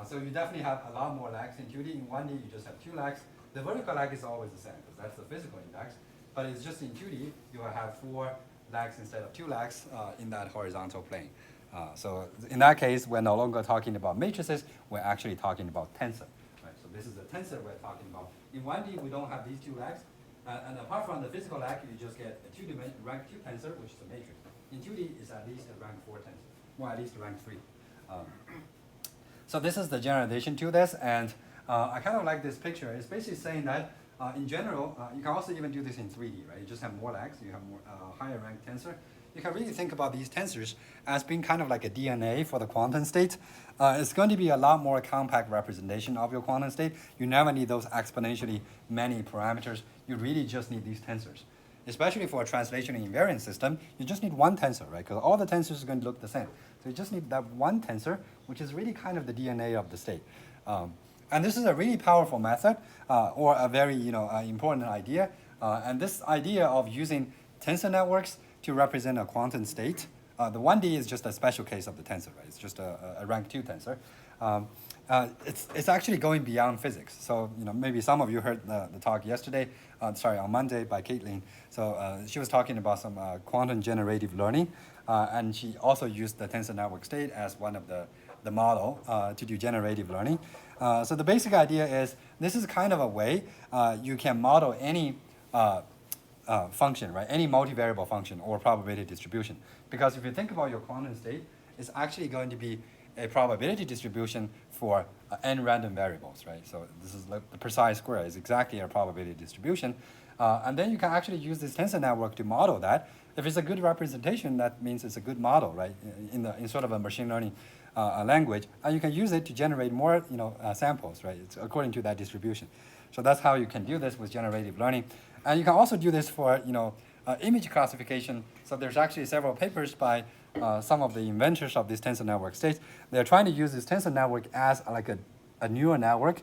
Speaker 1: So you definitely have a lot more legs in 2D. In 1D, you just have 2 legs. The vertical leg is always the same because that's the physical index. But it's just in 2D, you will have 4 legs instead of 2 legs in that horizontal plane. So in that case, we're no longer talking about matrices. We're actually talking about tensor. Right? So this is a tensor we're talking about. In 1D, we don't have these 2 legs. And apart from the physical leg, you just get a rank 2 tensor, which is a matrix. In 2D, it's at least a rank 4 tensor, or at least a rank 3. So this is the generalization to this, and I kind of like this picture. It's basically saying that in general, you can also even do this in 3D, right? You just have more legs, you have more higher rank tensor. You can really think about these tensors as being kind of like a DNA for the quantum state. It's going to be a lot more compact representation of your quantum state. You never need those exponentially many parameters. You really just need these tensors. Especially for a translation invariant system, you just need one tensor, right? Because all the tensors are going to look the same. So you just need that one tensor, which is really kind of the DNA of the state. And this is a really powerful method, or a very important idea. And this idea of using tensor networks to represent a quantum state, the 1D is just a special case of the tensor, right? It's just a rank 2 tensor. It's actually going beyond physics. So maybe some of you heard the talk yesterday, on Monday by Caitlin. So she was talking about some quantum generative learning, and she also used the tensor network state as one of the model to do generative learning. So the basic idea is this is kind of a way you can model any function, right? Any multivariable function or probability distribution. Because if you think about your quantum state, it's actually going to be a probability distribution for n random variables, right? So this is like the precise square is exactly a probability distribution. And then you can actually use this tensor network to model that. if it's a good representation, that means it's a good model, right? In sort of a machine learning language, and you can use it to generate more, samples, right? It's according to that distribution. So that's how you can do this with generative learning, and you can also do this for, image classification. So there's actually several papers by some of the inventors of this tensor network states. They're trying to use this tensor network as like a neural network